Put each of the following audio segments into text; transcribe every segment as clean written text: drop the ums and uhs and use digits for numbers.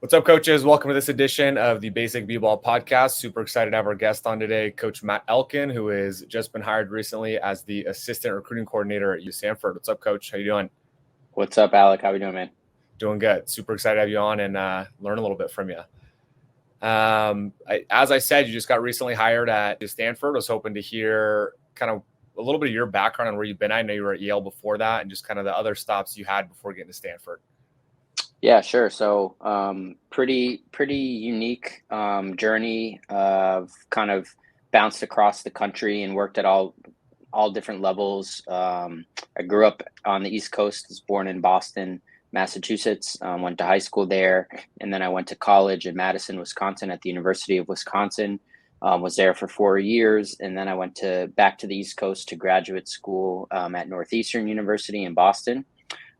What's up, coaches? Welcome to this edition of the Basic B-Ball podcast. Super excited to have our guest on today, Coach Matt Elkin, who has just been hired recently as the assistant recruiting coordinator at Stanford. What's up, Coach? How you doing? What's up, Alec? How we doing, man? Doing good. Super excited to have you on and learn a little bit from you. As I said, you just got recently hired at Stanford. I was hoping to hear kind of a little bit of your background on where you've been. I know you were at Yale before that, and just kind of the other stops you had before getting to Stanford. Yeah, sure. So, pretty unique journey of kind of bounced across the country and worked at all different levels. I grew up on the East Coast. Was born in Boston, Massachusetts. Went to high school there, and then I went to college in Madison, Wisconsin, at the University of Wisconsin. Was there for 4 years, and then I went back to the East Coast to graduate school at Northeastern University in Boston.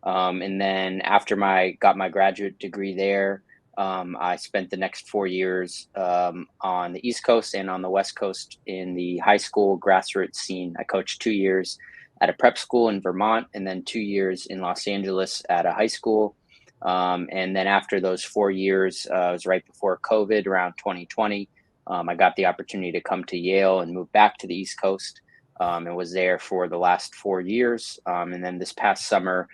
And then after got my graduate degree there, I spent the next 4 years on the East Coast and on the West Coast in the high school grassroots scene. I coached 2 years at a prep school in Vermont, and then 2 years in Los Angeles at a high school. And then after those 4 years, it was right before COVID, around 2020. I got the opportunity to come to Yale and move back to the East Coast, and was there for the last 4 years. And then this past summer,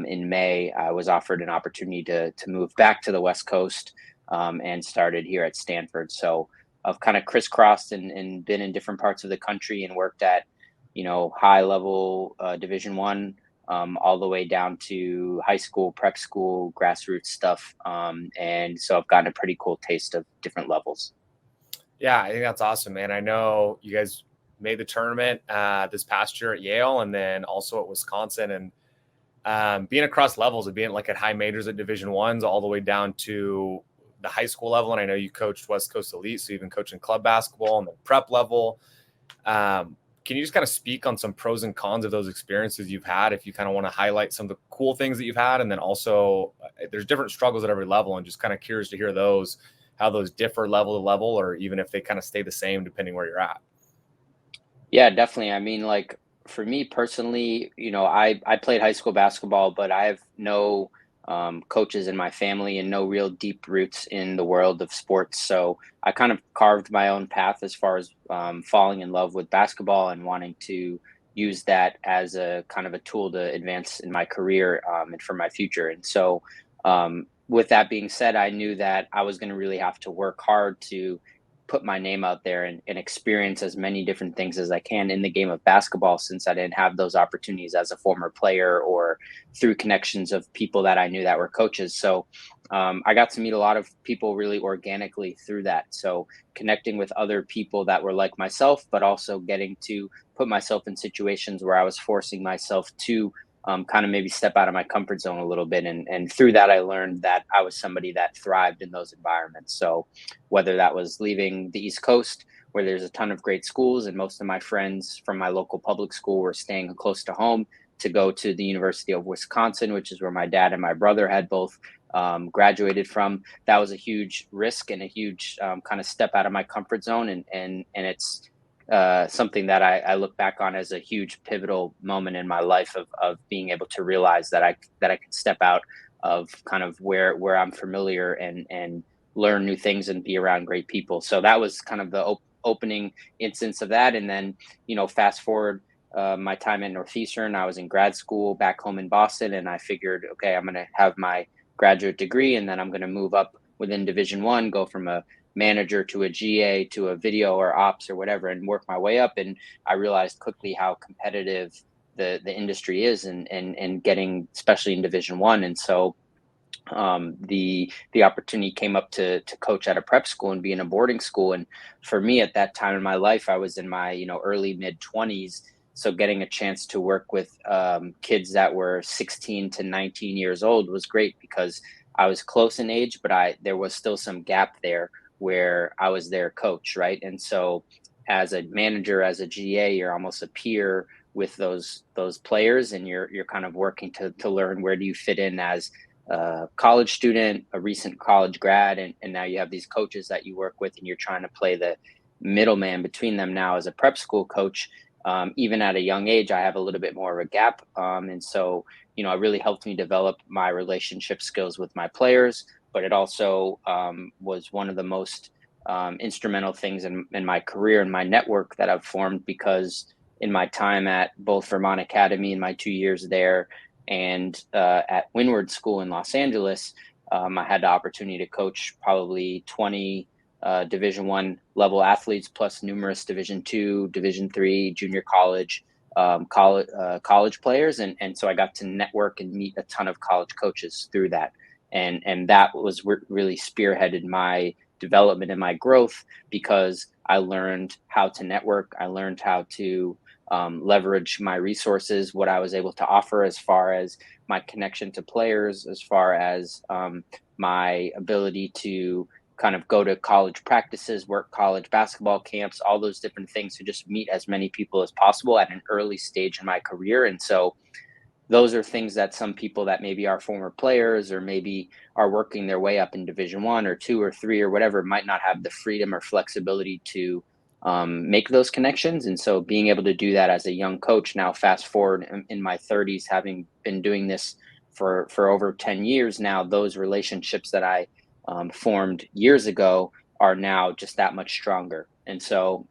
in May, I was offered an opportunity to move back to the West Coast, and started here at Stanford. So I've kind of crisscrossed and been in different parts of the country and worked at, high level Division 1, all the way down to high school, prep school, grassroots stuff. And so I've gotten a pretty cool taste of different levels. Yeah, I think that's awesome, man. I know you guys made the tournament this past year at Yale and then also at Wisconsin, and being across levels of being like at high majors at Division 1s all the way down to the high school level. And I know you coached West Coast Elite, so you've been coaching club basketball and the prep level. Can you just kind of speak on some pros and cons of those experiences you've had, if you kind of want to highlight some of the cool things that you've had? And then also there's different struggles at every level, and just kind of curious to hear those, how those differ level to level, or even if they kind of stay the same depending where you're at. Yeah, definitely. I mean, like for me personally, I played high school basketball, but I have no coaches in my family and no real deep roots in the world of sports. So I kind of carved my own path as far as falling in love with basketball and wanting to use that as a kind of a tool to advance in my career, and for my future. And so, with that being said, I knew that I was going to really have to work hard to put my name out there and experience as many different things as I can in the game of basketball, since I didn't have those opportunities as a former player or through connections of people that I knew that were coaches. So, I got to meet a lot of people really organically through that. So connecting with other people that were like myself, but also getting to put myself in situations where I was forcing myself to kind of maybe step out of my comfort zone a little bit. And through that, I learned that I was somebody that thrived in those environments. So whether that was leaving the East Coast, where there's a ton of great schools, and most of my friends from my local public school were staying close to home, to go to the University of Wisconsin, which is where my dad and my brother had both graduated from. That was a huge risk and a huge kind of step out of my comfort zone. And it's something that I look back on as a huge pivotal moment in my life of being able to realize that I could step out of kind of where I'm familiar and learn new things and be around great people. So that was kind of the opening instance of that. And then, fast forward my time at Northeastern, I was in grad school back home in Boston, and I figured, okay, I'm going to have my graduate degree, and then I'm going to move up within Division 1, go from a manager to a GA to a video or ops or whatever, and work my way up. And I realized quickly how competitive the industry is, and getting, especially in Division 1. And so the opportunity came up to coach at a prep school and be in a boarding school. And for me at that time in my life, I was in my early mid 20s. So getting a chance to work with kids that were 16 to 19 years old was great, because I was close in age, but there was still some gap there where I was their coach, right? And so as a manager, as a GA, you're almost a peer with those players, and you're kind of working to learn where do you fit in as a college student, a recent college grad, and now you have these coaches that you work with, and you're trying to play the middleman between them. Now as a prep school coach, even at a young age, I have a little bit more of a gap, and so it really helped me develop my relationship skills with my players, but it also was one of the most instrumental things in my career and my network that I've formed, because in my time at both Vermont Academy in my 2 years there and at Windward School in Los Angeles, I had the opportunity to coach probably 20 Division I level athletes, plus numerous Division II, Division III, junior college players, and so I got to network and meet a ton of college coaches through that, and that was really spearheaded my development and my growth, because I learned how to network. I learned how to leverage my resources, what I was able to offer as far as my connection to players, as far as my ability to kind of go to college practices, work college basketball camps, all those different things, to just meet as many people as possible at an early stage in my career. And so those are things that some people that maybe are former players or maybe are working their way up in Division I or II or III or whatever might not have the freedom or flexibility to make those connections. And so being able to do that as a young coach, now fast forward in my 30s, having been doing this for over 10 years now, those relationships that I formed years ago are now just that much stronger. And so,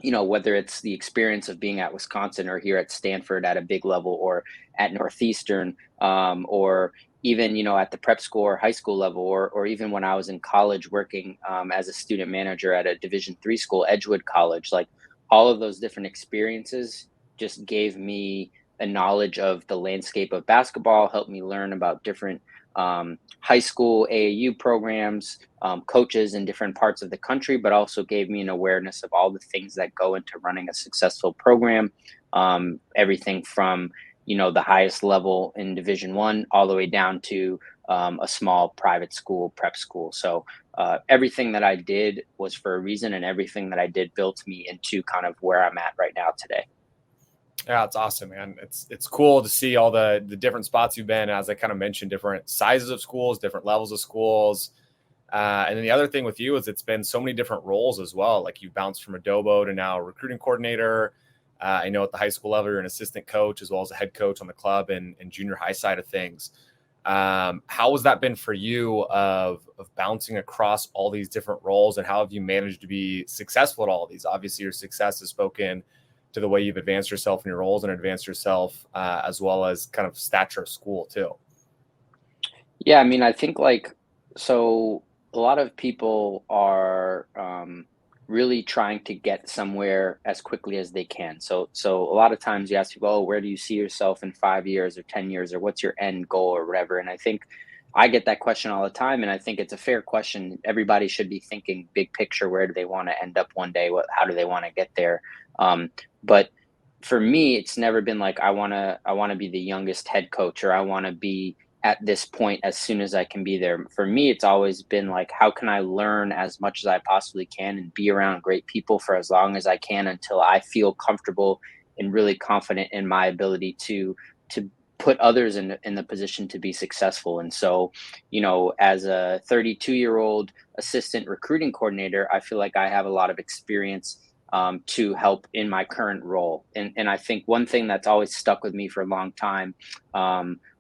whether it's the experience of being at Wisconsin or here at Stanford at a big level, or at Northeastern, or even, at the prep school or high school level, or even when I was in college working as a student manager at a Division III school, Edgewood College, like all of those different experiences just gave me a knowledge of the landscape of basketball, helped me learn about different high school AAU programs, coaches in different parts of the country, but also gave me an awareness of all the things that go into running a successful program. Everything from, the highest level in Division I all the way down to a small private school, prep school. So everything that I did was for a reason, and everything that I did built me into kind of where I'm at right now today. Yeah, it's awesome, man. It's cool to see all the different spots you've been, as I kind of mentioned, different sizes of schools, different levels of schools. And then the other thing with you is it's been so many different roles as well. Like you bounced from adobo to now recruiting coordinator. I know at the high school level, you're an assistant coach as well as a head coach on the club and junior high side of things. How has that been for you of bouncing across all these different roles, and how have you managed to be successful at all of these? Obviously, your success has spoken to the way you've advanced yourself in your roles and advanced yourself as well as kind of stature of school too. Yeah, I mean, I think so a lot of people are really trying to get somewhere as quickly as they can. So a lot of times you ask people, oh, where do you see yourself in 5 years or 10 years, or what's your end goal or whatever? And I think I get that question all the time. And I think it's a fair question. Everybody should be thinking big picture. Where do they want to end up one day? How do they want to get there? But for me, it's never been like I want to be the youngest head coach, or I want to be at this point as soon as I can be there. For me, it's always been like, how can I learn as much as I possibly can and be around great people for as long as I can, until I feel comfortable and really confident in my ability to put others in the position to be successful. And so, as a 32-year-old assistant recruiting coordinator, I feel like I have a lot of experience to help in my current role. And I think one thing that's always stuck with me for a long time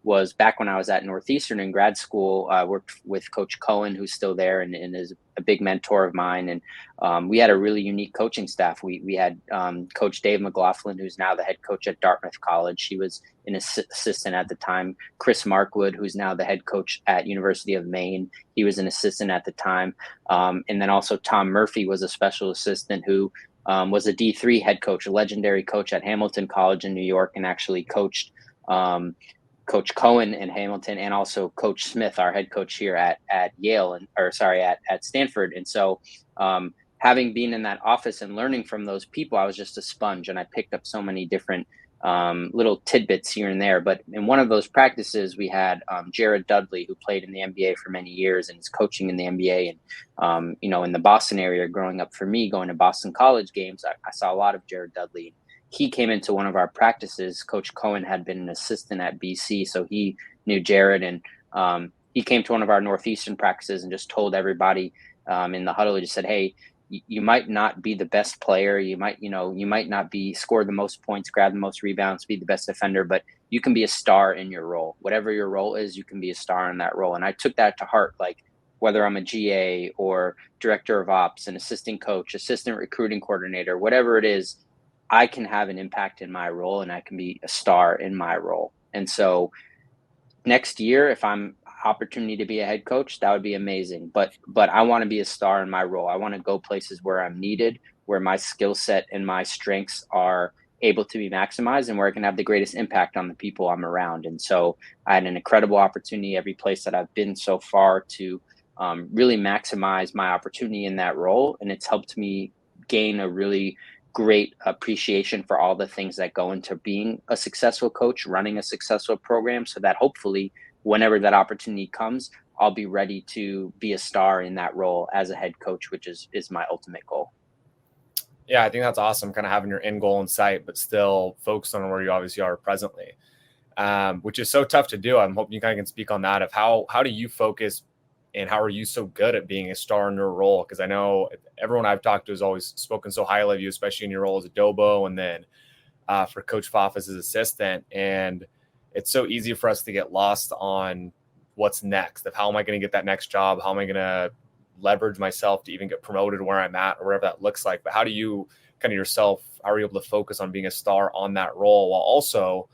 was back when I was at Northeastern in grad school. I worked with Coach Cohen, who's still there and is a big mentor of mine. And we had a really unique coaching staff. We had Coach Dave McLaughlin, who's now the head coach at Dartmouth College. He was an assistant at the time. Chris Markwood, who's now the head coach at University of Maine. He was an assistant at the time. And then also Tom Murphy was a special assistant who was a D3 head coach, a legendary coach at Hamilton College in New York, and actually coached Coach Cohen in Hamilton, and also Coach Smith, our head coach here at Yale, at Stanford. And so having been in that office and learning from those people, I was just a sponge, and I picked up so many different little tidbits here and there. But in one of those practices, we had Jared Dudley, who played in the NBA for many years and is coaching in the NBA. And, in the Boston area growing up for me, going to Boston College games, I saw a lot of Jared Dudley. He came into one of our practices. Coach Cohen had been an assistant at BC, so he knew Jared. And he came to one of our Northeastern practices and just told everybody in the huddle, he just said, hey, you might not be the best player. You might not be score the most points, grab the most rebounds, be the best defender, but you can be a star in your role. Whatever your role is, you can be a star in that role. And I took that to heart, like whether I'm a GA or director of ops, an assistant coach, assistant recruiting coordinator, whatever it is, I can have an impact in my role and I can be a star in my role. And so next year, if I'm opportunity to be a head coach, that would be amazing. But I want to be a star in my role. I want to go places where I'm needed, where my skill set and my strengths are able to be maximized and where I can have the greatest impact on the people I'm around. And so I had an incredible opportunity every place that I've been so far to really maximize my opportunity in that role. And it's helped me gain a really great appreciation for all the things that go into being a successful coach, running a successful program, so that hopefully whenever that opportunity comes, I'll be ready to be a star in that role as a head coach, which is my ultimate goal. Yeah, I think that's awesome, kind of having your end goal in sight, but still focused on where you obviously are presently, which is so tough to do. I'm hoping you kind of can speak on that of how do you focus and how are you so good at being a star in your role? Because I know everyone I've talked to has always spoken so highly of you, especially in your role as a Dobo and then for Coach Pfaff as his assistant. And it's so easy for us to get lost on what's next, of how am I going to get that next job? How am I going to leverage myself to even get promoted where I'm at or whatever that looks like? But how do you kind of yourself, how are you able to focus on being a star on that role while also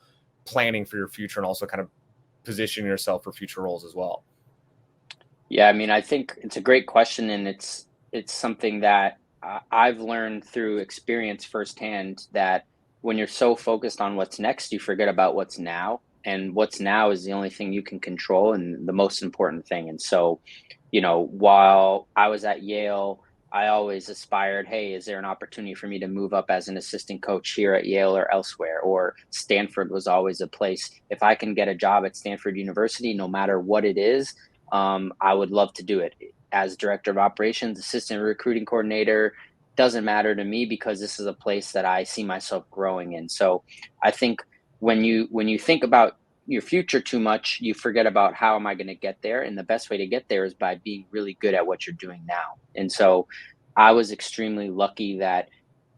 planning for your future and also kind of positioning yourself for future roles as well? Yeah, I mean, I think it's a great question, and it's something that I've learned through experience firsthand, that when you're so focused on what's next, you forget about what's now, and what's now is the only thing you can control and the most important thing. And so, while I was at Yale, I always aspired, hey, is there an opportunity for me to move up as an assistant coach here at Yale or elsewhere? Or Stanford was always a place. If I can get a job at Stanford University, no matter what it is, I would love to do it as director of operations, assistant recruiting coordinator. Doesn't matter to me because this is a place that I see myself growing in. So I think when you think about your future too much, you forget about how am I going to get there? And the best way to get there is by being really good at what you're doing now. And so I was extremely lucky that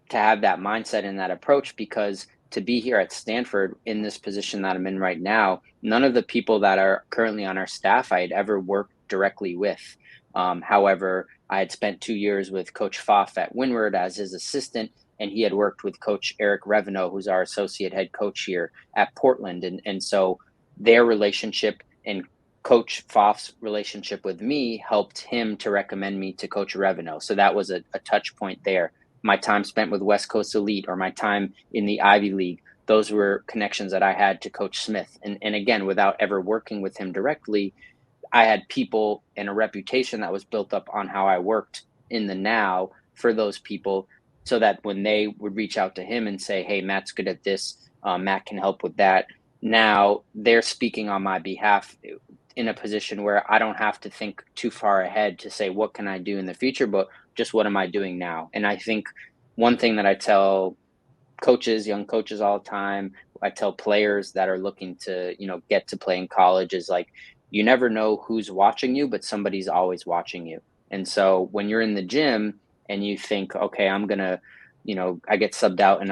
to have that mindset and that approach, because to be here at Stanford in this position that I'm in right now, none of the people that are currently on our staff I had ever worked directly with. However, I had spent 2 years with Coach Pfaff at Windward as his assistant, and he had worked with Coach Eric Reveneau, who's our associate head coach here at Portland. And so their relationship and Coach Pfaff's relationship with me helped him to recommend me to Coach Reveneau. So that was a touch point there. My time spent with West Coast Elite or my time in the Ivy League, those were connections that I had to Coach Smith. And again, without ever working with him directly, I had people and a reputation that was built up on how I worked in the now for those people, so that when they would reach out to him and say, hey, Matt's good at this, Matt can help with that. Now they're speaking on my behalf in a position where I don't have to think too far ahead to say, what can I do in the future, but just what am I doing now? And I think one thing that I tell coaches, young coaches all the time, I tell players that are looking to, get to play in college is like, you never know who's watching you, but somebody's always watching you. And so when you're in the gym and you think, okay, I'm going to, I get subbed out and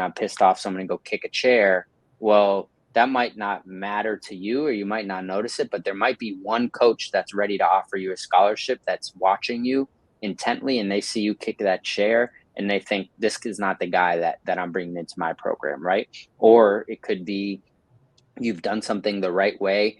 I'm pissed off, so I'm going to go kick a chair. Well, that might not matter to you, or you might not notice it, but there might be one coach that's ready to offer you a scholarship that's watching you intently, and they see you kick that chair and they think, this is not the guy that I'm bringing into my program, right? Or it could be you've done something the right way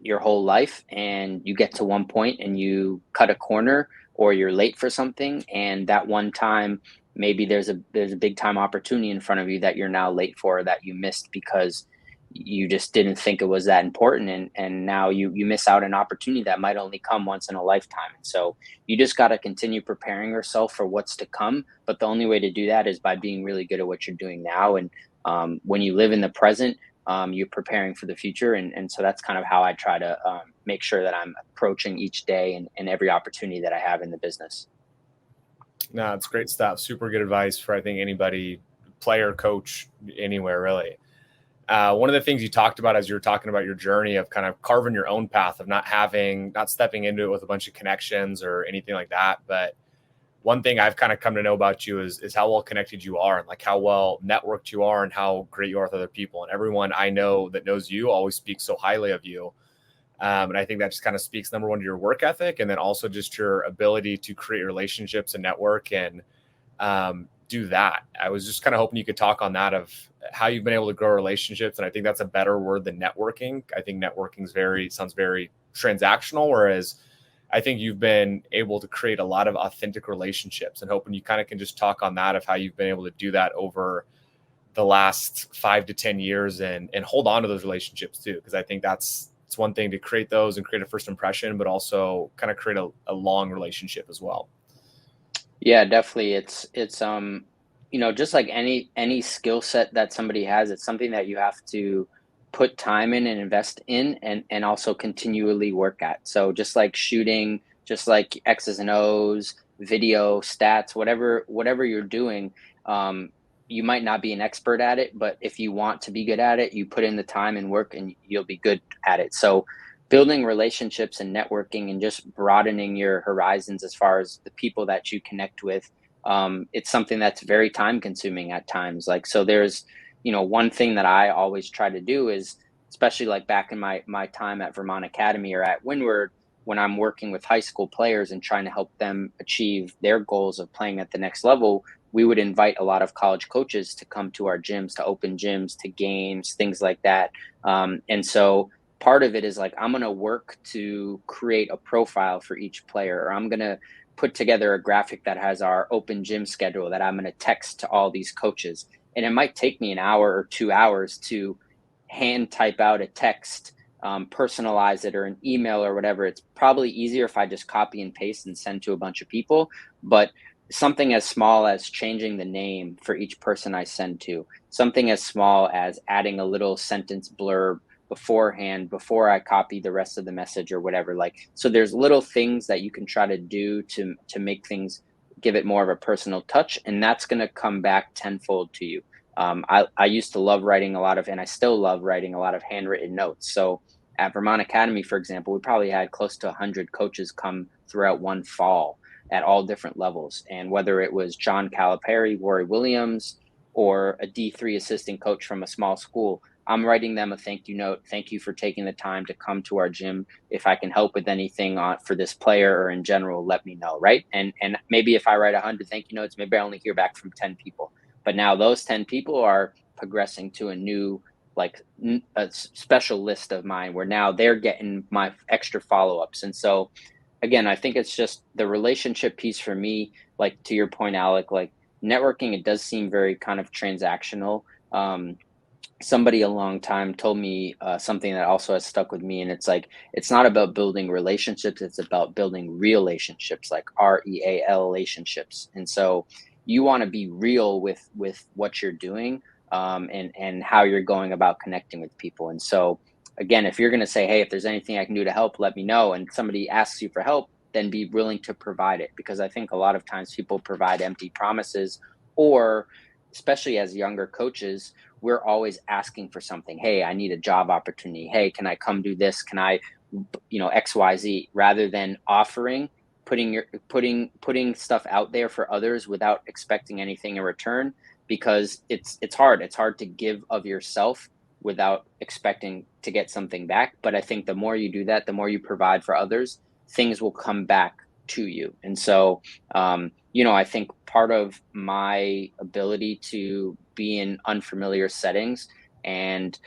your whole life and you get to one point and you cut a corner, or you're late for something, and that one time maybe there's a big time opportunity in front of you that you're now late for, that you missed because you just didn't think it was that important, and now you miss out an opportunity that might only come once in a lifetime. And so you just got to continue preparing yourself for what's to come, but the only way to do that is by being really good at what you're doing now. And when you live in the present, you're preparing for the future. And so that's kind of how I try to make sure that I'm approaching each day and every opportunity that I have in the business. No, it's great stuff. Super good advice for, I think, anybody, player, coach, anywhere really. One of the things you talked about as you were talking about your journey of kind of carving your own path, of not stepping into it with a bunch of connections or anything like that, but one thing I've kind of come to know about you is how well connected you are, and like how well networked you are and how great you are with other people. And everyone I know that knows you always speaks so highly of you. And I think that just kind of speaks, number one, to your work ethic, and then also just your ability to create relationships and network and do that. I was just kind of hoping you could talk on that, of how you've been able to grow relationships. And I think that's a better word than networking. I think networking sounds very transactional, whereas I think you've been able to create a lot of authentic relationships, and hoping you kind of can just talk on that, of how you've been able to do that over the last 5 to 10 years and hold on to those relationships too. Cause I think it's one thing to create those and create a first impression, but also kind of create a long relationship as well. Yeah, definitely. It's just like any skill set that somebody has, it's something that you have to put time in and invest in, and also continually work at. So just like shooting, just like X's and O's, video, stats, whatever you're doing, you might not be an expert at it, but if you want to be good at it, you put in the time and work and you'll be good at it. So building relationships and networking and just broadening your horizons as far as the people that you connect with, it's something that's very time consuming at times. Like, so there's, one thing that I always try to do is, especially like back in my time at Vermont Academy or at Windward, when I'm working with high school players and trying to help them achieve their goals of playing at the next level, we would invite a lot of college coaches to come to our gyms, to open gyms, to games, things like that. And so part of it is like, I'm going to work to create a profile for each player, or I'm going to put together a graphic that has our open gym schedule that I'm going to text to all these coaches. And it might take me an hour or 2 hours to hand type out a text, personalize it, or an email or whatever. It's probably easier if I just copy and paste and send to a bunch of people. But something as small as changing the name for each person I send to, something as small as adding a little sentence blurb beforehand before I copy the rest of the message or whatever. Like, so there's little things that you can try to do to make things, give it more of a personal touch, and that's going to come back tenfold to you. I used to love writing a lot of, and I still love writing a lot of handwritten notes. So at Vermont Academy, for example, we probably had close to 100 coaches come throughout one fall at all different levels. And whether it was John Calipari, Rory Williams, or a D3 assistant coach from a small school, I'm writing them a thank you note. Thank you for taking the time to come to our gym. If I can help with anything for this player or in general, let me know, right? And maybe if I write 100 thank you notes, maybe I only hear back from 10 people. But now those 10 people are progressing to a new, like, a special list of mine, where now they're getting my extra follow-ups. And so again, I think it's just the relationship piece for me. Like, to your point, Alec, like, networking, it does seem very kind of transactional. Somebody a long time told me something that also has stuck with me, and it's like, it's not about building relationships, it's about building relationships, like REAL relationships. And so you want to be real with what you're doing, and how you're going about connecting with people. And so again, if you're going to say, hey, if there's anything I can do to help, let me know, and somebody asks you for help, then be willing to provide it. Because I think a lot of times people provide empty promises, or especially as younger coaches, we're always asking for something. Hey, I need a job opportunity. Hey, can I come do this? Can I, XYZ, rather than offering, putting stuff out there for others without expecting anything in return. Because it's hard. It's hard to give of yourself without expecting to get something back. But I think the more you do that, the more you provide for others, things will come back to you. And so, I think part of my ability to be in unfamiliar settings and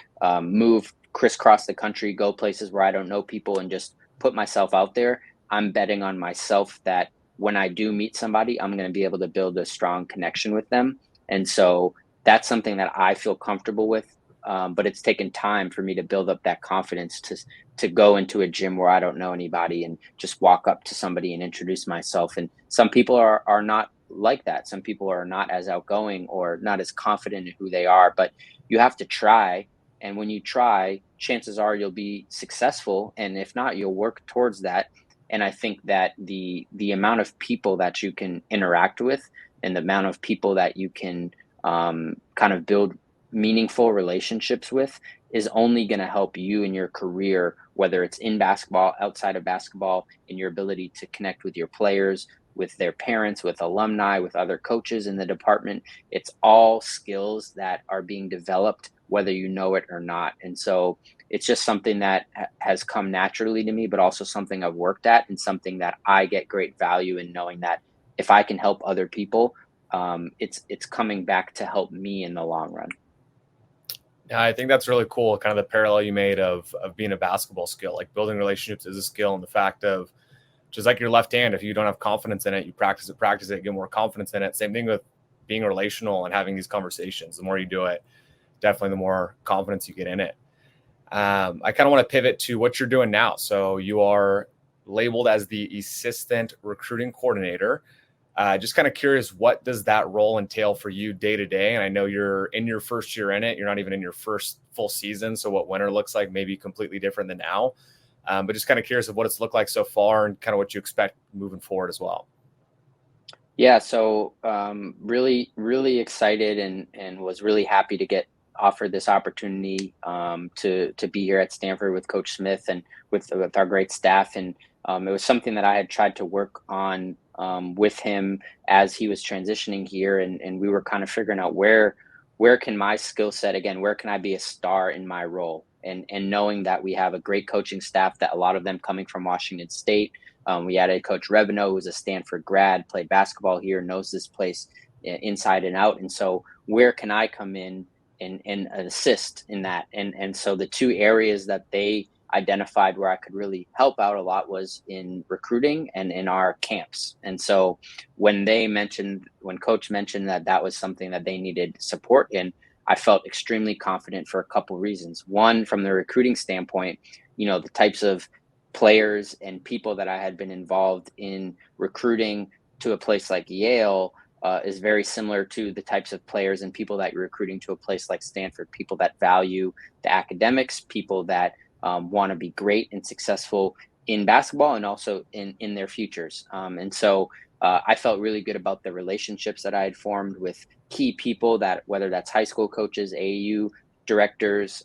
move crisscross the country, go places where I don't know people, and just put myself out there, I'm betting on myself that when I do meet somebody, I'm going to be able to build a strong connection with them. And so that's something that I feel comfortable with. But it's taken time for me to build up that confidence to go into a gym where I don't know anybody and just walk up to somebody and introduce myself. And some people are not like that. Some people are not as outgoing or not as confident in who they are, but you have to try. And when you try, chances are you'll be successful. And if not, you'll work towards that. And I think that the amount of people that you can interact with, and the amount of people that you can kind of build meaningful relationships with, is only going to help you in your career, whether it's in basketball, outside of basketball, in your ability to connect with your players, with their parents, with alumni, with other coaches in the department. It's all skills that are being developed, whether you know it or not. And so it's just something that has come naturally to me, but also something I've worked at, and something that I get great value in, knowing that if I can help other people, it's coming back to help me in the long run. Yeah, I think that's really cool. Kind of the parallel you made of being a basketball skill, like building relationships is a skill, and the fact of just like your left hand, if you don't have confidence in it, you practice it, get more confidence in it. Same thing with being relational and having these conversations. The more you do it, definitely the more confidence you get in it. I kind of want to pivot to what you're doing now. So you are labeled as the assistant recruiting coordinator. Just kind of curious, what does that role entail for you day to day? And I know you're in your first year in it. You're not even in your first full season. So what winter looks like may be completely different than now. But just kind of curious of what it's looked like so far and kind of what you expect moving forward as well. Yeah, so really, really excited, and was really happy to get offered this opportunity to be here at Stanford with Coach Smith and with our great staff. And it was something that I had tried to work on with him as he was transitioning here, and we were kind of figuring out where can my skill set, again, where can I be a star in my role, and knowing that we have a great coaching staff, that a lot of them coming from Washington State. We added Coach Revino, who's a Stanford grad, played basketball here, knows this place inside and out. And so where can I come in and assist in that? And so the two areas that they identified where I could really help out a lot was in recruiting and in our camps. And so when Coach mentioned that that was something that they needed support in, I felt extremely confident for a couple reasons. One, from the recruiting standpoint, the types of players and people that I had been involved in recruiting to a place like Yale is very similar to the types of players and people that you're recruiting to a place like Stanford. People that value the academics, people that want to be great and successful in basketball and also in their futures. And so I felt really good about the relationships that I had formed with key people, that whether that's high school coaches, AAU directors,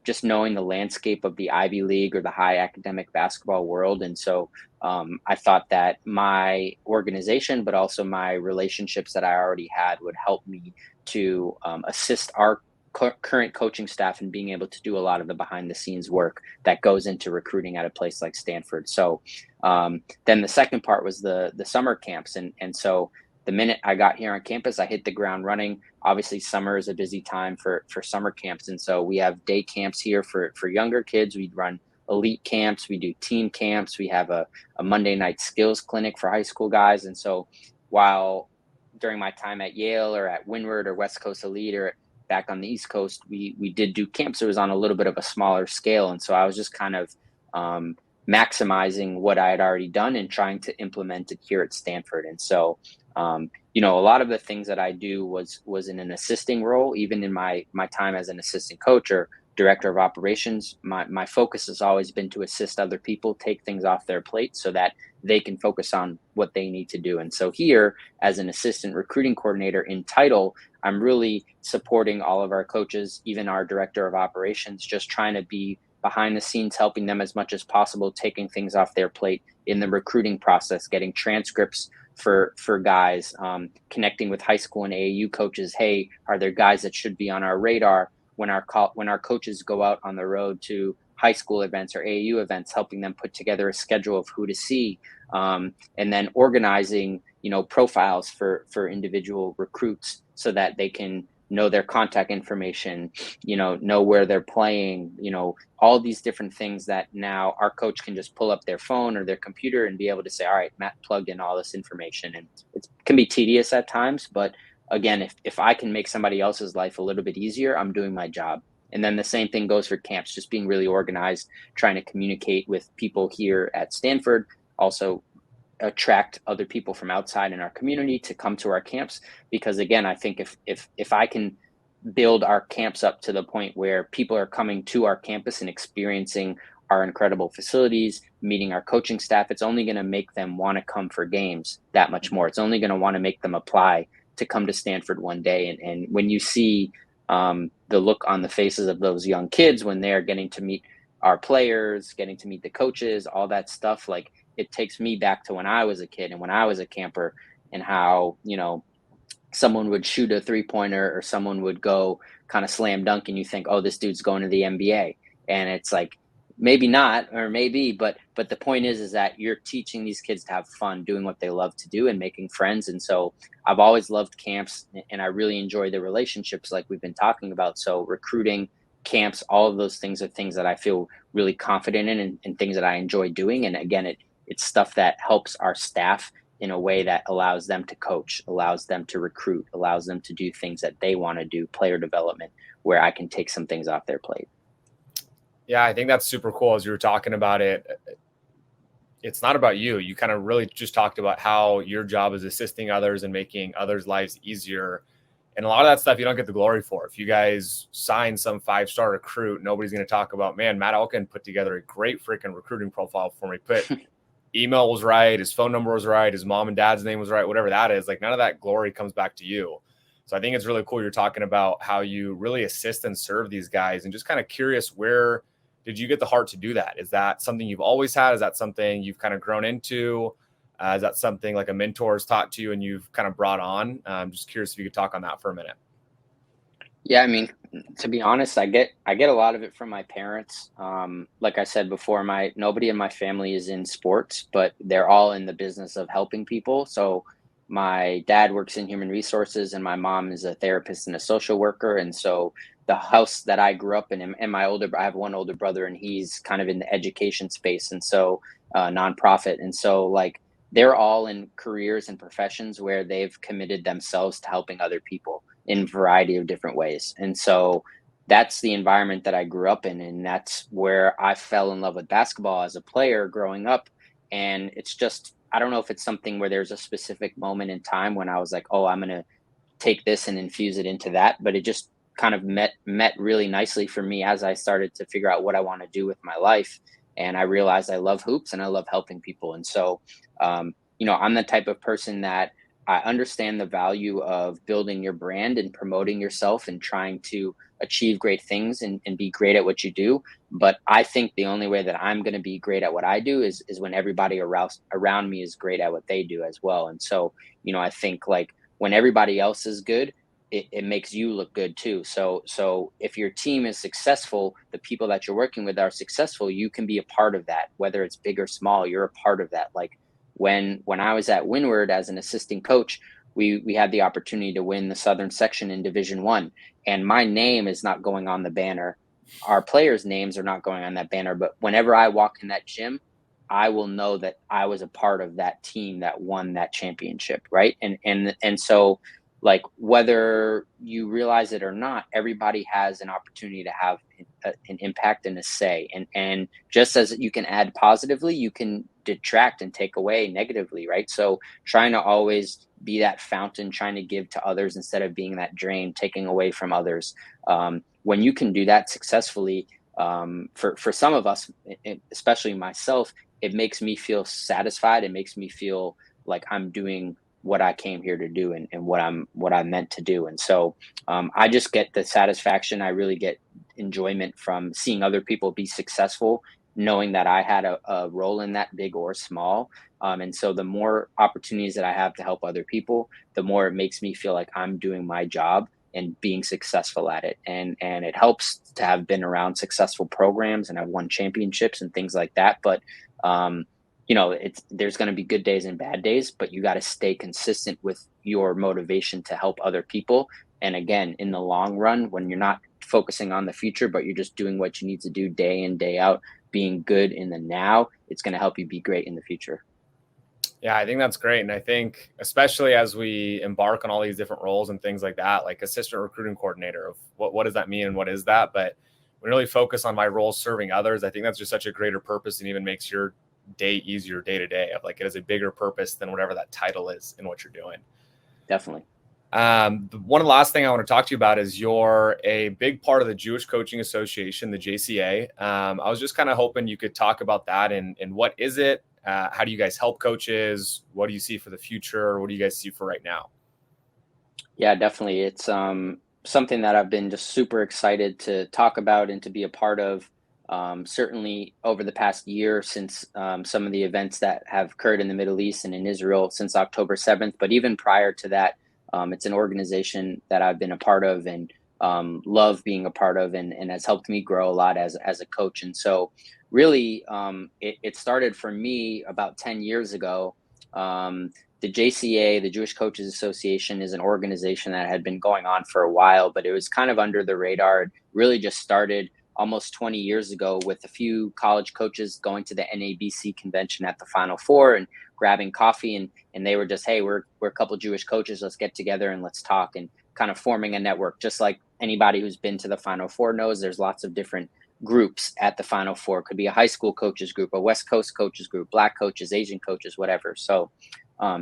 just knowing the landscape of the Ivy League or the high academic basketball world. And so I thought that my organization, but also my relationships that I already had, would help me to assist our current coaching staff in being able to do a lot of the behind the scenes work that goes into recruiting at a place like Stanford. So then the second part was the summer camps. And so the minute I got here on campus, I hit the ground running. Obviously, summer is a busy time for summer camps. And so we have day camps here for younger kids. We run elite camps. We do team camps. We have a Monday night skills clinic for high school guys. And so while during my time at Yale or at Windward or West Coast Elite or back on the East Coast, we did do camps, it was on a little bit of a smaller scale. And so I was just kind of maximizing what I had already done and trying to implement it here at Stanford. And so a lot of the things that I do was in an assisting role. Even in my time as an assistant coach or director of operations, my focus has always been to assist other people take things off their plate so that they can focus on what they need to do. And so here, as an assistant recruiting coordinator in title, I'm really supporting all of our coaches, even our director of operations, just trying to be behind the scenes, helping them as much as possible, taking things off their plate in the recruiting process, getting transcripts for guys, connecting with high school and AAU coaches. Hey, are there guys that should be on our radar when our coaches go out on the road to high school events or AAU events, helping them put together a schedule of who to see, and then organizing, profiles for individual recruits so that they can know their contact information, know where they're playing, all these different things that now our coach can just pull up their phone or their computer and be able to say, all right, Matt plugged in all this information. And it can be tedious at times, but again, if I can make somebody else's life a little bit easier, I'm doing my job. And then the same thing goes for camps, just being really organized, trying to communicate with people here at Stanford, also attract other people from outside in our community to come to our camps. Because again, I think if I can build our camps up to the point where people are coming to our campus and experiencing our incredible facilities, meeting our coaching staff, it's only going to make them want to come for games that much more. It's only going to want to make them apply to come to Stanford one day. And when you see the look on the faces of those young kids when they're getting to meet our players, getting to meet the coaches, all that stuff, like it takes me back to when I was a kid and when I was a camper, and how, someone would shoot a 3-pointer, or someone would go kind of slam dunk, and you think, oh, this dude's going to the NBA. And it's like, maybe not, or maybe, but the point is that you're teaching these kids to have fun doing what they love to do and making friends. And so I've always loved camps, and I really enjoy the relationships like we've been talking about. So recruiting, camps, all of those things are things that I feel really confident in, and things that I enjoy doing. And again, it's stuff that helps our staff in a way that allows them to coach, allows them to recruit, allows them to do things that they want to do, player development, where I can take some things off their plate. Yeah, I think that's super cool. As you were talking about it, it's not about you. You kind of really just talked about how your job is assisting others and making others' lives easier. And a lot of that stuff you don't get the glory for. If you guys sign some 5-star recruit, nobody's going to talk about, man, Matt Elkin put together a great freaking recruiting profile for me. Put email was right, his phone number was right, his mom and dad's name was right, whatever that is. Like, none of that glory comes back to you. So I think it's really cool you're talking about how you really assist and serve these guys. And just kind of curious, where did you get the heart to do that? Is that something you've always had? Is that something you've kind of grown into? Is that something like a mentor has taught to you and you've kind of brought on? I'm just curious if you could talk on that for a minute. Yeah, I mean, to be honest, I get a lot of it from my parents. Like I said before, nobody in my family is in sports, but they're all in the business of helping people. So my dad works in human resources, and my mom is a therapist and a social worker. And so the house that I grew up in, and I have one older brother, and he's kind of in the education space, and so nonprofit. And so, like, they're all in careers and professions where they've committed themselves to helping other people in a variety of different ways. And so that's the environment that I grew up in. And that's where I fell in love with basketball as a player growing up. And it's just, I don't know if it's something where there's a specific moment in time when I was like, oh, I'm going to take this and infuse it into that. But it just kind of met really nicely for me as I started to figure out what I want to do with my life. And I realized I love hoops and I love helping people. And so, I'm the type of person that I understand the value of building your brand and promoting yourself and trying to achieve great things and be great at what you do. But I think the only way that I'm going to be great at what I do is when everybody around me is great at what they do as well. And so, I think, like, when everybody else is good, it makes you look good too. So if your team is successful, the people that you're working with are successful, you can be a part of that, whether it's big or small, you're a part of that. Like, when I was at Windward as an assistant coach, we had the opportunity to win the Southern section in Division 1, and my name is not going on the banner. Our players' names are not going on that banner, but whenever I walk in that gym, I will know that I was a part of that team that won that championship, right? And so, like, whether you realize it or not, everybody has an opportunity to have an impact and a say. And just as you can add positively, you can detract and take away negatively, right? So trying to always be that fountain, trying to give to others instead of being that drain, taking away from others. When you can do that successfully, for some of us, especially myself, it makes me feel satisfied. It makes me feel like I'm doing what I came here to do, and what I'm meant to do. And so I just get the satisfaction. I really get enjoyment from seeing other people be successful, knowing that I had a role in that, big or small. And so the more opportunities that I have to help other people, the more it makes me feel like I'm doing my job and being successful at it. And it helps to have been around successful programs, and I've won championships and things like that. But there's going to be good days and bad days, but you got to stay consistent with your motivation to help other people. And again, in the long run, when you're not focusing on the future, but you're just doing what you need to do day in, day out, being good in the now, it's going to help you be great in the future. Yeah, I think that's great. And I think, especially as we embark on all these different roles and things like that, like assistant recruiting coordinator, of what does that mean and what is that? But we really focus on my role serving others. I think that's just such a greater purpose, and even makes your day easier day to day. Of like, it has a bigger purpose than whatever that title is in what you're doing. Definitely. One of the last thing I want to talk to you about is you're a big part of the Jewish Coaching Association, the JCA. I was just kind of hoping you could talk about that and what is it? How do you guys help coaches? What do you see for the future? What do you guys see for right now? Yeah, definitely. It's something that I've been just super excited to talk about and to be a part of. Certainly over the past year since some of the events that have occurred in the Middle East and in Israel since October 7th. But even prior to that, it's an organization that I've been a part of and love being a part of, and has helped me grow a lot as a coach. And so really, it started for me about 10 years ago. The JCA, the Jewish Coaches Association, is an organization that had been going on for a while, but it was kind of under the radar. It really just started almost 20 years ago with a few college coaches going to the NABC convention at the Final Four and grabbing coffee, and they were just, hey, we're a couple Jewish coaches, let's get together and let's talk, and kind of forming a network. Just like anybody who's been to the Final Four knows, there's lots of different groups at the Final Four. It could be a high school coaches group, a West Coast coaches group, Black coaches, Asian coaches, whatever. So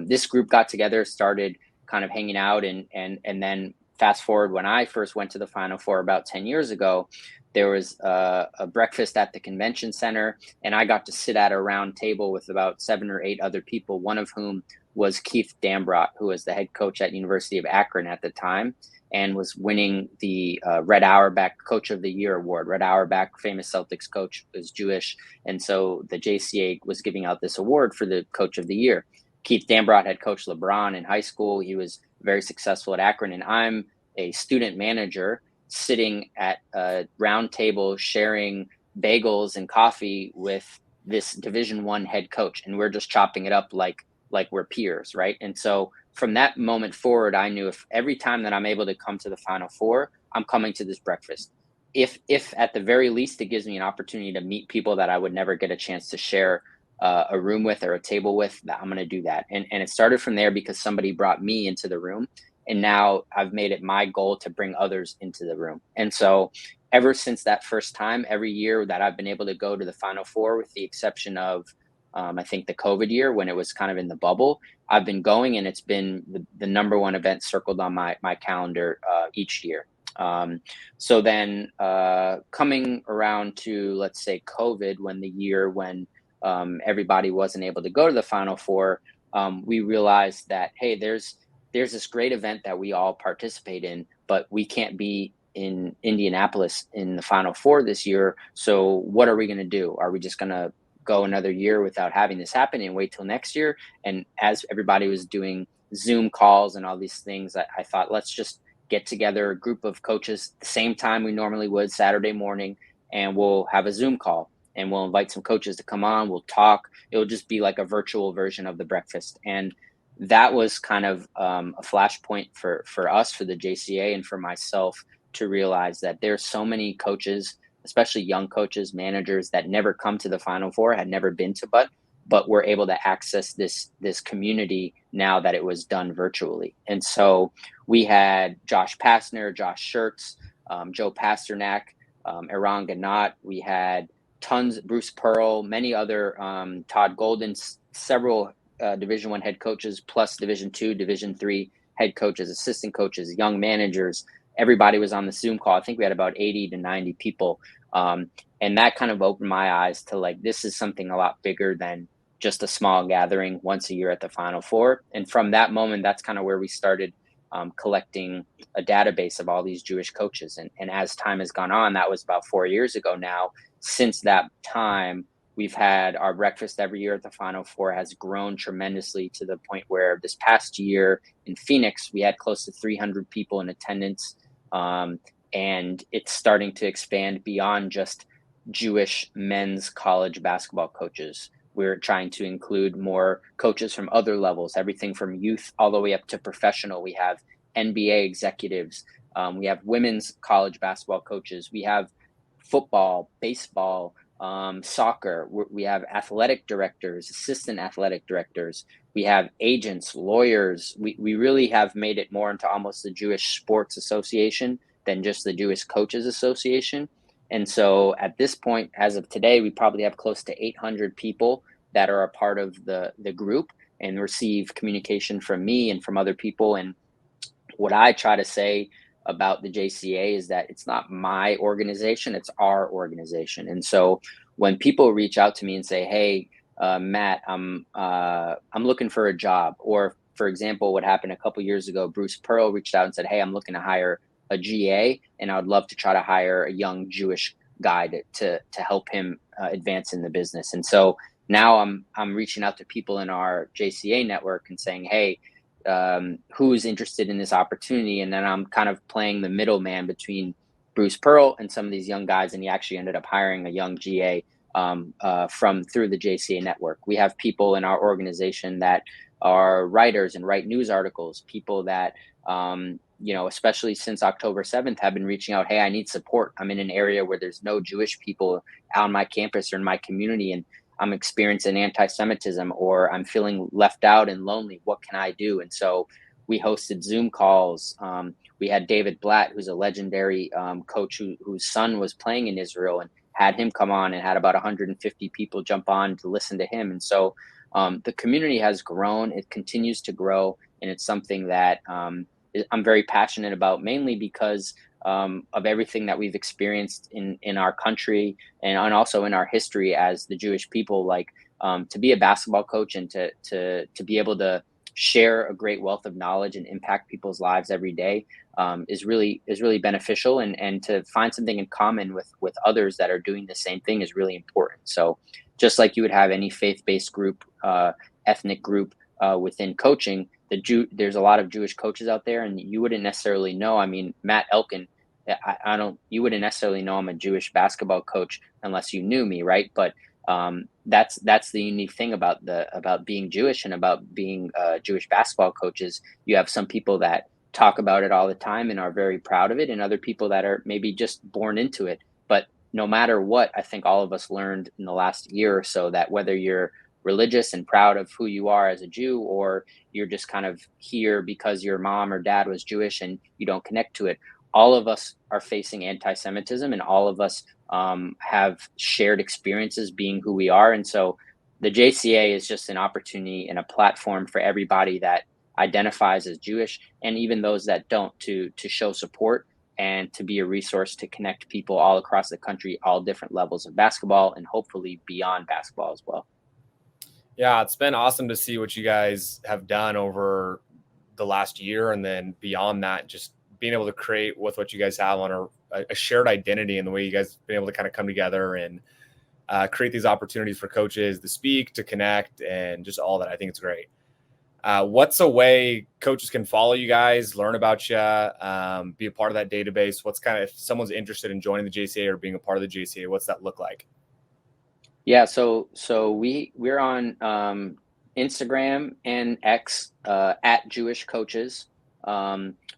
this group got together, started kind of hanging out, and then fast forward, when I first went to the Final Four about 10 years ago, there was a breakfast at the convention center, and I got to sit at a round table with about 7 or 8 other people, one of whom was Keith Dambrot, who was the head coach at University of Akron at the time and was winning the Red Auerbach Coach of the Year award. Red Auerbach, famous Celtics coach, is Jewish, and so the JCA was giving out this award for the Coach of the Year. Keith Dambrot had coached LeBron in high school. He was very successful at Akron, and I'm a student manager sitting at a round table sharing bagels and coffee with this Division I head coach, and we're just chopping it up like we're peers, right? And so from that moment forward, I knew if every time that I'm able to come to the Final Four, I'm coming to this breakfast. If at the very least it gives me an opportunity to meet people that I would never get a chance to share a room with or a table with, that I'm going to do that. And it started from there because somebody brought me into the room, and now I've made it my goal to bring others into the room. And so ever since that first time, every year that I've been able to go to the Final Four, with the exception of I think the COVID year when it was kind of in the bubble, I've been going, and it's been the number one event circled on my calendar each year. So then coming around to, let's say, COVID, when everybody wasn't able to go to the Final Four, we realized that, hey, there's this great event that we all participate in, but we can't be in Indianapolis in the Final Four this year. So what are we going to do? Are we just going to go another year without having this happen and wait till next year? And as everybody was doing Zoom calls and all these things, I thought, let's just get together a group of coaches the same time we normally would, Saturday morning, and we'll have a Zoom call, and we'll invite some coaches to come on. We'll talk. It'll just be like a virtual version of the breakfast. And that was kind of a flashpoint for us, for the JCA, and for myself, to realize that there's so many coaches, especially young coaches, managers, that never come to the Final Four, had never been to, but were able to access this community now that it was done virtually. And so we had Josh Pastner, Josh Schertz, Joe Pasternak, Eran Ganot. We had tons, Bruce Pearl, many other, Todd Golden, several Division I head coaches, plus Division II, Division III head coaches, assistant coaches, young managers. Everybody was on the Zoom call. I think we had about 80 to 90 people. And that kind of opened my eyes to, like, this is something a lot bigger than just a small gathering once a year at the Final Four. And from that moment, that's kind of where we started collecting a database of all these Jewish coaches. And as time has gone on, that was about 4 years ago now. Since that time, we've had our breakfast every year at the Final Four has grown tremendously, to the point where this past year in Phoenix, we had close to 300 people in attendance. And it's starting to expand beyond just Jewish men's college basketball coaches. We're trying to include more coaches from other levels, everything from youth all the way up to professional. We have NBA executives. We have women's college basketball coaches. We have football, baseball, soccer. We have athletic directors, assistant athletic directors. We have agents, lawyers. We really have made it more into almost the Jewish Sports Association than just the Jewish Coaches Association. And so at this point, as of today, we probably have close to 800 people that are a part of the group and receive communication from me and from other people. And what I try to say about the JCA is that it's not my organization, it's our organization. And so when people reach out to me and say, hey, Matt, I'm looking for a job, or for example, what happened a couple years ago, Bruce Pearl reached out and said, hey, I'm looking to hire a GA, and I would love to try to hire a young Jewish guy to help him advance in the business. And so now I'm reaching out to people in our JCA network and saying, hey, who's interested in this opportunity? And then I'm kind of playing the middleman between Bruce Pearl and some of these young guys. And he actually ended up hiring a young GA from through the JCA network. We have people in our organization that are writers and write news articles, people that, especially since October 7th, have been reaching out, hey, I need support. I'm in an area where there's no Jewish people on my campus or in my community, and I'm experiencing anti-Semitism, or I'm feeling left out and lonely. What can I do? And so we hosted Zoom calls. We had David Blatt, who's a legendary coach whose son was playing in Israel, and had him come on, and had about 150 people jump on to listen to him. And so the community has grown. It continues to grow. And it's something that I'm very passionate about, mainly because of everything that we've experienced in our country and also in our history as the Jewish people. Like to be a basketball coach and to be able to share a great wealth of knowledge and impact people's lives every day is really beneficial. And to find something in common with others that are doing the same thing is really important. So just like you would have any faith-based group, ethnic group within coaching, there's a lot of Jewish coaches out there, and you wouldn't necessarily know. I mean, Matt Elkin, you wouldn't necessarily know I'm a Jewish basketball coach unless you knew me, right? But that's the unique thing about being Jewish and about being Jewish basketball coaches. You have some people that talk about it all the time and are very proud of it, and other people that are maybe just born into it. But no matter what, I think all of us learned in the last year or so that whether you're religious and proud of who you are as a Jew, or you're just kind of here because your mom or dad was Jewish and you don't connect to it, all of us are facing anti-Semitism, and all of us have shared experiences being who we are. And so the JCA is just an opportunity and a platform for everybody that identifies as Jewish, and even those that don't, to show support and to be a resource to connect people all across the country, all different levels of basketball, and hopefully beyond basketball as well. Yeah, it's been awesome to see what you guys have done over the last year, and then beyond that, just being able to create with what you guys have on a shared identity, and the way you guys have been able to kind of come together and create these opportunities for coaches to speak, to connect, and just all that. I think it's great. What's a way coaches can follow you guys, learn about you, be a part of that database? What's kind of, if someone's interested in joining the JCA or being a part of the JCA, what's that look like? Yeah, so we're on Instagram and X at Jewish Coaches.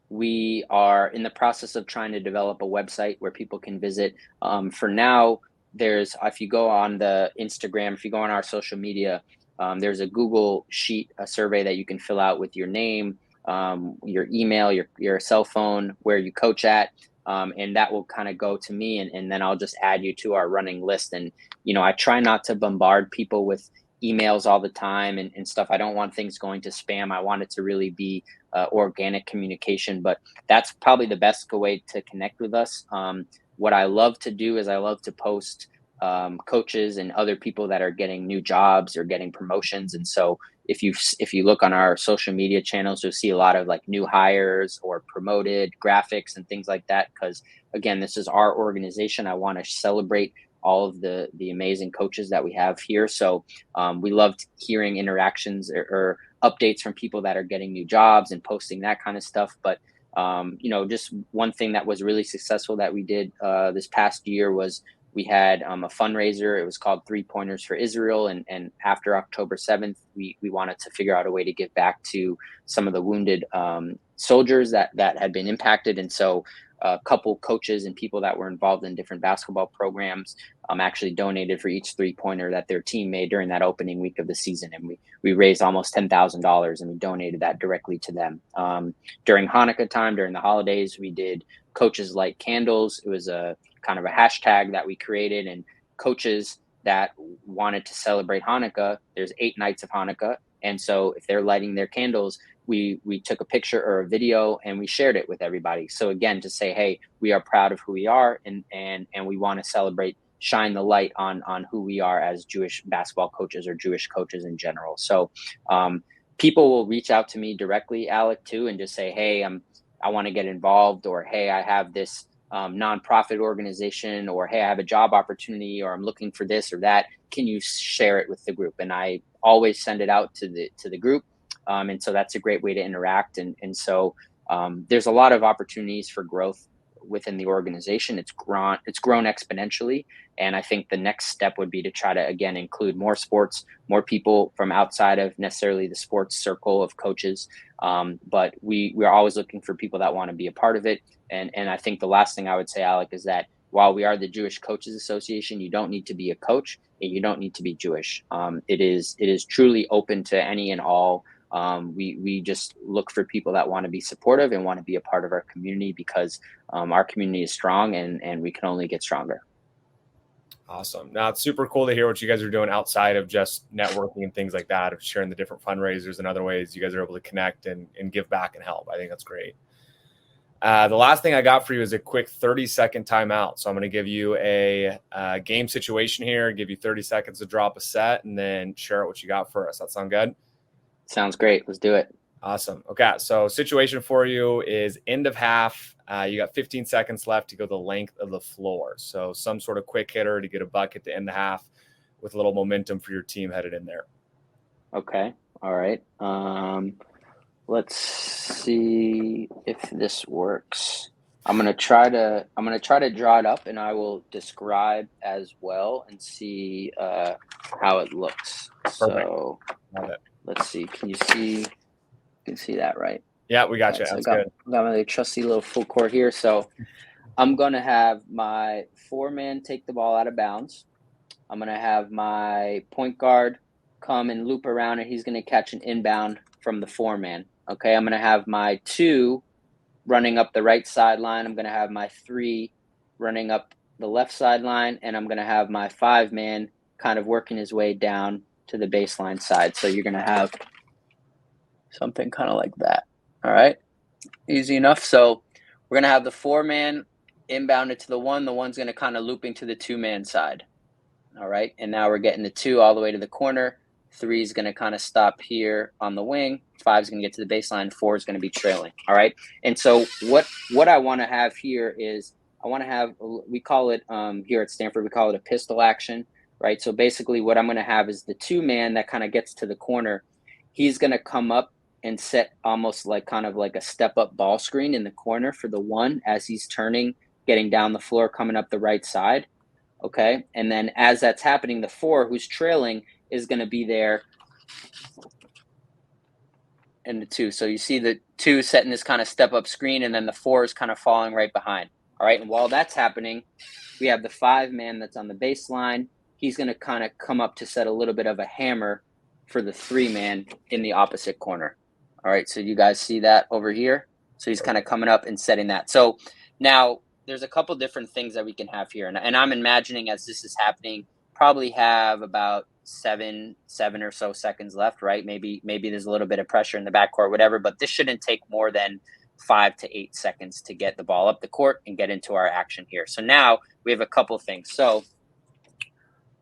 We are in the process of trying to develop a website where people can visit. For now, if you go on the Instagram, if you go on our social media, there's a Google sheet, a survey that you can fill out with your name, your email, your cell phone, where you coach at. And that will kind of go to me, and then I'll just add you to our running list. And, I try not to bombard people with emails all the time and stuff. I don't want things going to spam. I want it to really be organic communication, but that's probably the best way to connect with us. What I love to do is I love to post coaches and other people that are getting new jobs or getting promotions. And so if you look on our social media channels, you'll see a lot of like new hires or promoted graphics and things like that. Because again, this is our organization. I want to celebrate all of the amazing coaches that we have here. So we loved hearing interactions or updates from people that are getting new jobs and posting that kind of stuff. But just one thing that was really successful that we did this past year was we had a fundraiser. It was called 3 Pointers for Israel. And after October 7th, we wanted to figure out a way to give back to some of the wounded soldiers that had been impacted. And so a couple coaches and people that were involved in different basketball programs actually donated for each 3-pointer that their team made during that opening week of the season. And we raised almost $10,000, and we donated that directly to them. During Hanukkah time, during the holidays, we did Coaches Light Candles. It was a kind of a hashtag that we created, and coaches that wanted to celebrate Hanukkah, there's 8 nights of Hanukkah. And so if they're lighting their candles, we took a picture or a video and we shared it with everybody. So again, to say, hey, we are proud of who we are, and we want to celebrate, shine the light on who we are as Jewish basketball coaches or Jewish coaches in general. So people will reach out to me directly, Alec, too, and just say, hey, I want to get involved, or hey, I have this nonprofit organization, or, hey, I have a job opportunity, or I'm looking for this or that. Can you share it with the group? And I always send it out to the group. And so that's a great way to interact. And so there's a lot of opportunities for growth within the organization. It's grown exponentially. And I think the next step would be to try to, again, include more sports, more people from outside of necessarily the sports circle of coaches. But we're always looking for people that want to be a part of it. And I think the last thing I would say, Alec, is that while we are the Jewish Coaches Association, you don't need to be a coach and you don't need to be Jewish. It is truly open to any and all. We just look for people that want to be supportive and want to be a part of our community, because our community is strong and we can only get stronger. Awesome. Now, it's super cool to hear what you guys are doing outside of just networking and things like that, of sharing the different fundraisers and other ways you guys are able to connect and give back and help. I think that's great. The last thing I got for you is a quick 30-second timeout. So I'm going to give you a game situation here, give you 30 seconds to drop a set, and then share what you got for us. That sound good? Sounds great. Let's do it. Awesome. Okay. So situation for you is end of half. You got 15 seconds left to go the length of the floor. So some sort of quick hitter to get a bucket to end the half with a little momentum for your team headed in there. Okay. All right. Let's see if this works. I'm gonna try to draw it up, and I will describe as well and see how it looks. Perfect. So Love it. Let's see. Can you see that, right? Yeah, we got you. So That's I good. got my trusty little full court here. So I'm going to have my 4-man take the ball out of bounds. I'm going to have my point guard come and loop around, and he's going to catch an inbound from the 4-man. Okay, I'm going to have my 2 running up the right sideline. I'm going to have my 3 running up the left sideline, and I'm going to have my 5-man kind of working his way down to the baseline side. So you're going to have something kind of like that. All right, easy enough. So we're going to have the 4-man inbounded to the 1. The 1's going to kind of looping to the 2-man side. All right, and now we're getting the 2 all the way to the corner. 3 is going to kind of stop here on the wing. 5 is going to get to the baseline. 4 is going to be trailing. All right, and so what I want to have here is I want to have, we call it here at Stanford, we call it a pistol action. Right. So basically what I'm going to have is the 2-man that kind of gets to the corner. He's going to come up and set almost like kind of like a step up ball screen in the corner for the 1 as he's turning, getting down the floor, coming up the right side. Okay. And then as that's happening, the 4 who's trailing is going to be there. And the 2. So you see the 2 setting this kind of step up screen, and then the 4 is kind of falling right behind. All right. And while that's happening, we have the 5-man that's on the baseline. He's going to kind of come up to set a little bit of a hammer for the 3-man in the opposite corner. All right, so you guys see that over here? So he's kind of coming up and setting that. So now there's a couple different things that we can have here. And I'm imagining as this is happening, probably have about seven or so seconds left, right? Maybe there's a little bit of pressure in the backcourt, whatever, but this shouldn't take more than 5 to 8 seconds to get the ball up the court and get into our action here. So now we have a couple things. So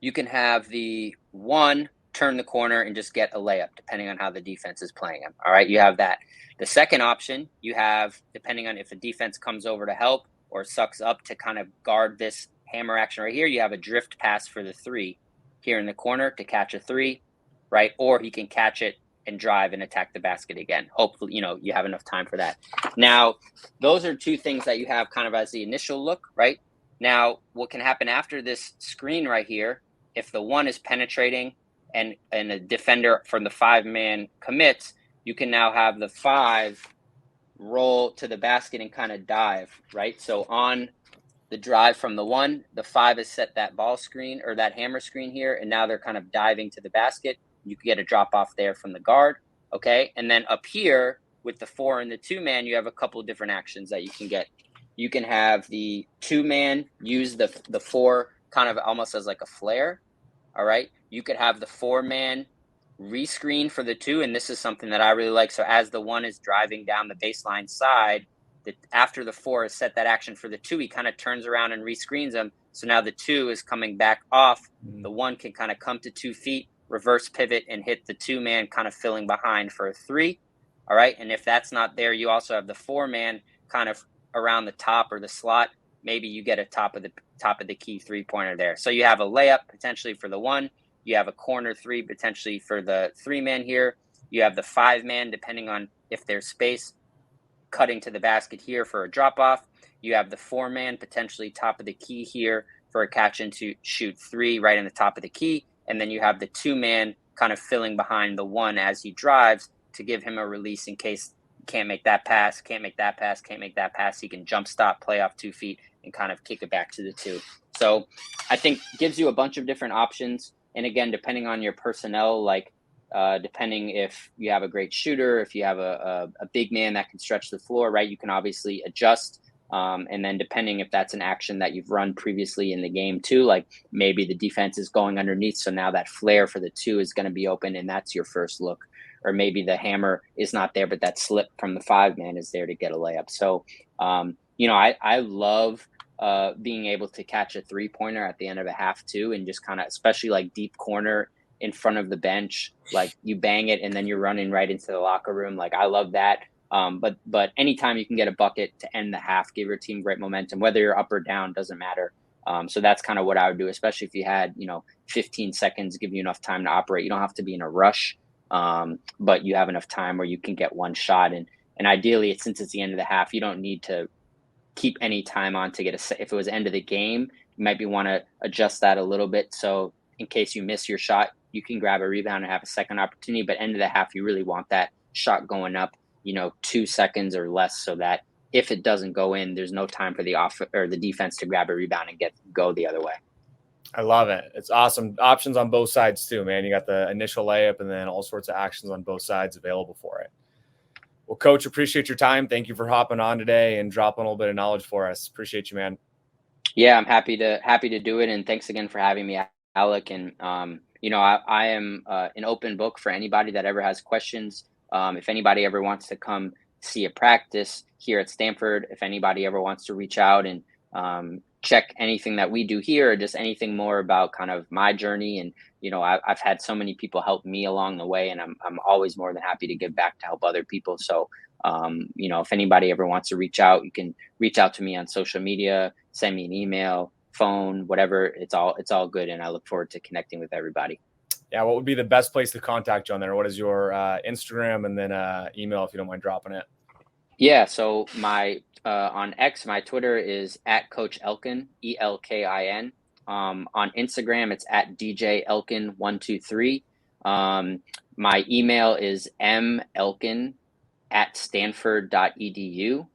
you can have the 1 turn the corner and just get a layup, depending on how the defense is playing him. All right, you have that. The second option you have, depending on if the defense comes over to help or sucks up to kind of guard this hammer action right here, you have a drift pass for the 3 here in the corner to catch a 3, right? Or he can catch it and drive and attack the basket again. Hopefully, you have enough time for that. Now, those are 2 things that you have kind of as the initial look, right? Now, what can happen after this screen right here, if the 1 is penetrating and a defender from the 5-man commits, you can now have the 5 roll to the basket and kind of dive, right? So on the drive from the 1, the 5 has set that ball screen or that hammer screen here, and now they're kind of diving to the basket. You can get a drop off there from the guard, okay? And then up here with the 4 and the 2-man, you have a couple of different actions that you can get. You can have the 2-man use the 4 kind of almost as like a flare. All right. You could have the 4-man rescreen for the 2. And this is something that I really like. So as the 1 is driving down the baseline side, after the 4 has set that action for the 2, he kind of turns around and rescreens him. So now the 2 is coming back off. The 1 can kind of come to 2 feet, reverse pivot, and hit the 2-man kind of filling behind for a 3. All right. And if that's not there, you also have the 4-man kind of around the top or the slot maybe you get a top of the key 3-pointer there. So you have a layup potentially for the 1. You have a corner 3 potentially for the 3-man here. You have the 5-man, depending on if there's space, cutting to the basket here for a drop off. You have the 4-man potentially top of the key here for a catch and to shoot 3 right in the top of the key. And then you have the 2-man kind of filling behind the 1 as he drives to give him a release in case he can't make that pass. He can jump stop, play off 2 feet, and kind of kick it back to the 2. So I think gives you a bunch of different options. And again, depending on your personnel, like depending if you have a great shooter, if you have a big man that can stretch the floor, right, you can obviously adjust. And then depending if that's an action that you've run previously in the game too, like maybe the defense is going underneath. So now that flare for the 2 is going to be open and that's your first look. Or maybe the hammer is not there, but that slip from the 5-man is there to get a layup. So, I love being able to catch a 3-pointer at the end of a half too, and just kind of, especially like deep corner in front of the bench, like you bang it and then you're running right into the locker room. Like I love that. But anytime you can get a bucket to end the half, give your team great momentum, whether you're up or down, doesn't matter. So that's kind of what I would do, especially if you had, 15 seconds, give you enough time to operate. You don't have to be in a rush, but you have enough time where you can get one shot. And ideally, since it's the end of the half, you don't need to keep any time on to get if it was end of the game, you might want to adjust that a little bit. So in case you miss your shot, you can grab a rebound and have a second opportunity, but end of the half, you really want that shot going up, 2 seconds or less, so that if it doesn't go in, there's no time for the defense to grab a rebound and go the other way. I love it. It's awesome. Options on both sides too, man. You got the initial layup and then all sorts of actions on both sides available for it. Well, Coach, appreciate your time. Thank you for hopping on today and dropping a little bit of knowledge for us. Appreciate you, man. Yeah, I'm happy to do it. And thanks again for having me, Alec. And, I am an open book for anybody that ever has questions. If anybody ever wants to come see a practice here at Stanford, if anybody ever wants to reach out and check anything that we do here, or just anything more about kind of my journey. And, I've had so many people help me along the way, and I'm always more than happy to give back to help other people. So, if anybody ever wants to reach out, you can reach out to me on social media, send me an email, phone, whatever. It's all good. And I look forward to connecting with everybody. Yeah. What would be the best place to contact you on there? What is your Instagram and then email, if you don't mind dropping it? Yeah. So my, on X, my Twitter is at Coach Elkin, Elkin. On Instagram, it's at DJ Elkin123. My email is melkin@stanford.edu.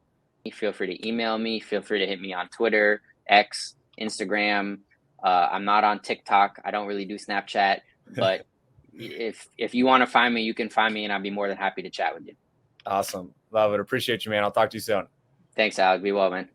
Feel free to email me. Feel free to hit me on Twitter, X, Instagram. I'm not on TikTok. I don't really do Snapchat, but if you want to find me, you can find me, and I'd be more than happy to chat with you. Awesome. Love it. Appreciate you, man. I'll talk to you soon. Thanks, Alec. Be well, man.